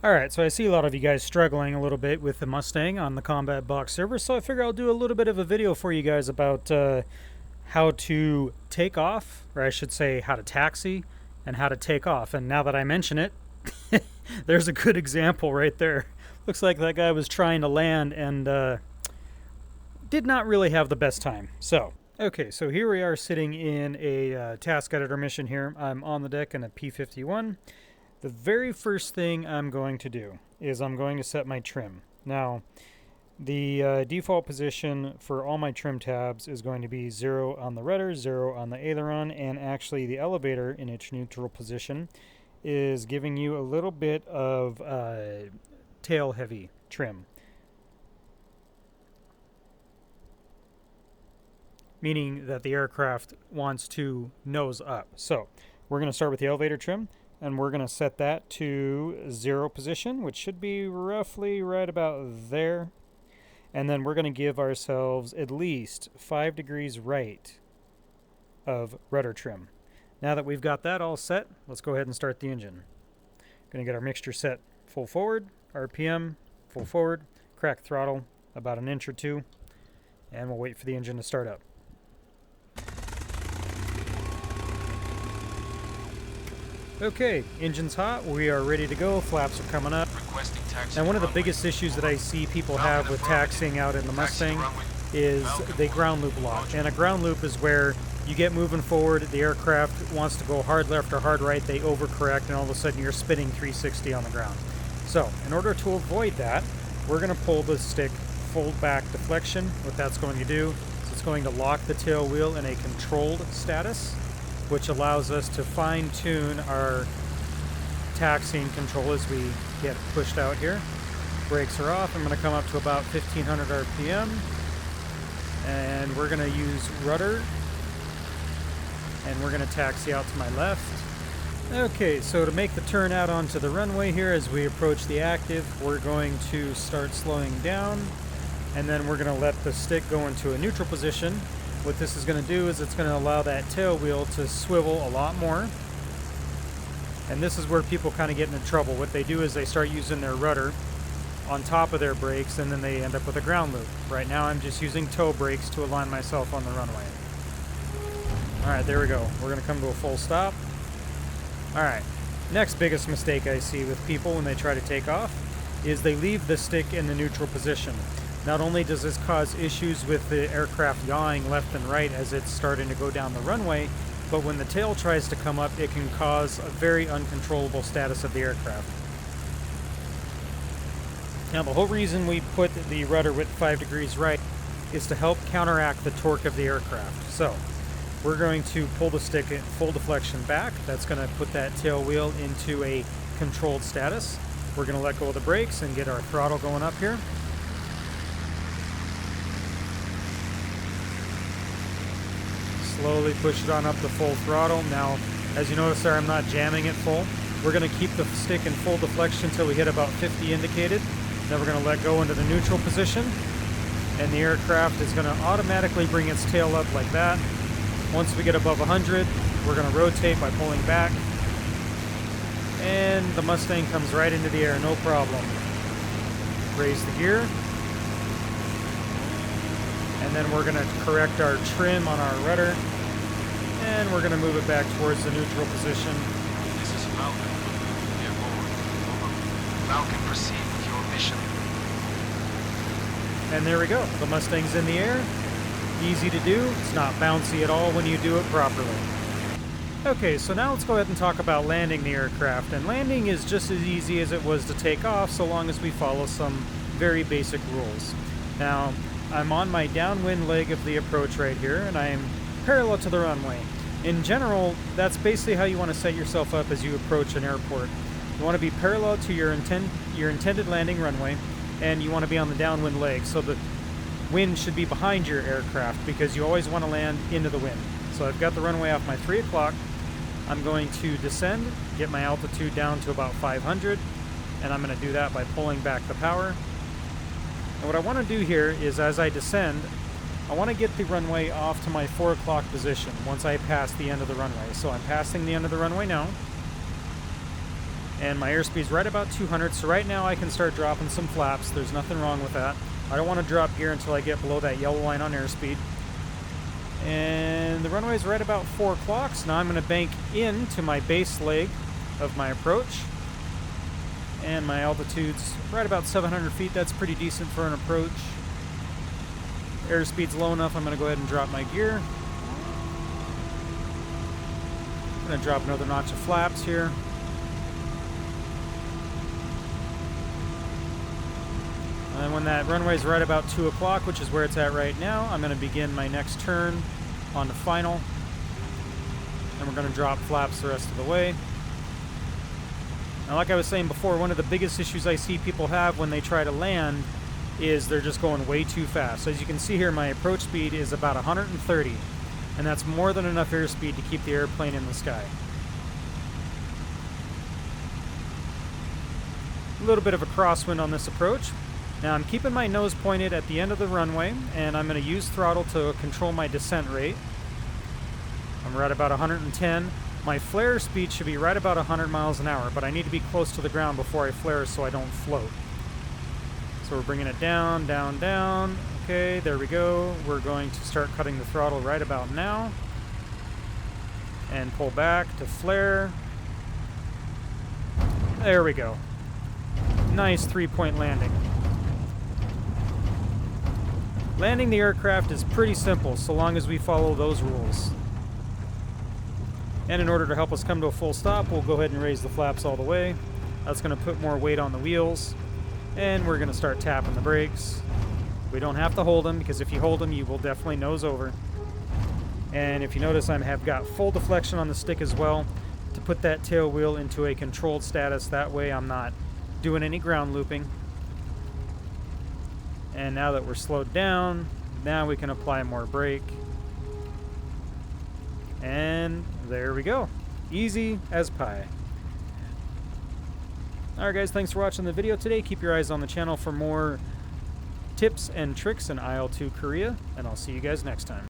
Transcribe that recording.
Alright, so I see a lot of you guys struggling a little bit with the Mustang on the Combat Box server, so I figure I'll do a little bit of a video for you guys about how to take off, or I should say how to taxi, and how to take off. And now that I mention it, there's a good example right there. Looks like that guy was trying to land and did not really have the best time. Okay, so here we are sitting in a task editor mission here. I'm on the deck in a P-51. The very first thing I'm going to do is I'm going to set my trim. Now, the default position for all my trim tabs is going to be 0 on the rudder, 0 on the aileron, and actually the elevator in its neutral position is giving you a little bit of tail heavy trim. Meaning that the aircraft wants to nose up. So we're going to start with the elevator trim. And we're going to set that to 0 position, which should be roughly right about there. And then we're going to give ourselves at least 5 degrees right of rudder trim. Now that we've got that all set, let's go ahead and start the engine. Going to get our mixture set full forward, RPM, full forward, crack throttle about an inch or two, and we'll wait for the engine to start up. Okay, engine's hot, we are ready to go, flaps are coming up. Now one of the biggest issues that I see people have with taxiing out in the Mustang is they ground loop a lot. And a ground loop is where you get moving forward, the aircraft wants to go hard left or hard right, they overcorrect, and all of a sudden you're spinning 360 on the ground. So, in order to avoid that, we're going to pull the stick fold back deflection. What that's going to do is it's going to lock the tail wheel in a controlled status, which allows us to fine-tune our taxiing control as we get pushed out here. Brakes are off. I'm going to come up to about 1500 RPM. And we're going to use rudder. And we're going to taxi out to my left. Okay, so to make the turn out onto the runway here as we approach the active, we're going to start slowing down. And then we're going to let the stick go into a neutral position. What this is going to do is it's going to allow that tail wheel to swivel a lot more. And this is where people kind of get into trouble. What they do is they start using their rudder on top of their brakes, and then they end up with a ground loop. Right now I'm just using toe brakes to align myself on the runway. Alright, there we go. We're going to come to a full stop. Alright, next biggest mistake I see with people when they try to take off is they leave the stick in the neutral position. Not only does this cause issues with the aircraft yawing left and right as it's starting to go down the runway, but when the tail tries to come up, it can cause a very uncontrollable status of the aircraft. Now, the whole reason we put the rudder with 5 degrees right is to help counteract the torque of the aircraft. So, we're going to pull the stick in full deflection back. That's going to put that tail wheel into a controlled status. We're going to let go of the brakes and get our throttle going up here. Slowly push it on up to full throttle. Now, as you notice there, I'm not jamming it full. We're going to keep the stick in full deflection until we hit about 50 indicated. Then we're going to let go into the neutral position. And the aircraft is going to automatically bring its tail up like that. Once we get above 100, we're going to rotate by pulling back. And the Mustang comes right into the air, no problem. Raise the gear. And then we're going to correct our trim on our rudder, and we're going to move it back towards the neutral position. This is Falcon. Be aboard. Over. Falcon, proceed with your mission. And there we go. The Mustang's in the air. Easy to do. It's not bouncy at all when you do it properly. Okay, so now let's go ahead and talk about landing the aircraft. And landing is just as easy as it was to take off, so long as we follow some very basic rules. Now, I'm on my downwind leg of the approach right here, and I am parallel to the runway. In general, that's basically how you want to set yourself up as you approach an airport. You want to be parallel to your intended landing runway, and you want to be on the downwind leg. So the wind should be behind your aircraft because you always want to land into the wind. So I've got the runway off my 3 o'clock. I'm going to descend, get my altitude down to about 500, and I'm going to do that by pulling back the power. And what I want to do here is, as I descend, I want to get the runway off to my 4 o'clock position once I pass the end of the runway. So I'm passing the end of the runway now. And my airspeed's right about 200, so right now I can start dropping some flaps. There's nothing wrong with that. I don't want to drop gear until I get below that yellow line on airspeed. And the runway's right about 4 o'clock, so now I'm going to bank into my base leg of my approach. And my altitude's right about 700 feet. That's pretty decent for an approach. Airspeed's low enough, I'm going to go ahead and drop my gear. I'm going to drop another notch of flaps here. And when that runway's right about 2 o'clock, which is where it's at right now, I'm going to begin my next turn on the final. And we're going to drop flaps the rest of the way. Now, like I was saying before, one of the biggest issues I see people have when they try to land is they're just going way too fast. So as you can see here, my approach speed is about 130. And that's more than enough airspeed to keep the airplane in the sky. A little bit of a crosswind on this approach. Now I'm keeping my nose pointed at the end of the runway, and I'm going to use throttle to control my descent rate. I'm right about 110. My flare speed should be right about 100 miles an hour, but I need to be close to the ground before I flare so I don't float. So we're bringing it down, down, down. Okay, there we go. We're going to start cutting the throttle right about now. And pull back to flare. There we go. Nice 3-point landing. Landing the aircraft is pretty simple, so long as we follow those rules. And in order to help us come to a full stop, we'll go ahead and raise the flaps all the way. That's going to put more weight on the wheels. And we're going to start tapping the brakes. We don't have to hold them, because if you hold them, you will definitely nose over. And if you notice, I have got full deflection on the stick as well to put that tail wheel into a controlled status. That way I'm not doing any ground looping. And now that we're slowed down, now we can apply more brake. And there we go. Easy as pie. Alright guys, thanks for watching the video today. Keep your eyes on the channel for more tips and tricks in IL2 Korea, and I'll see you guys next time.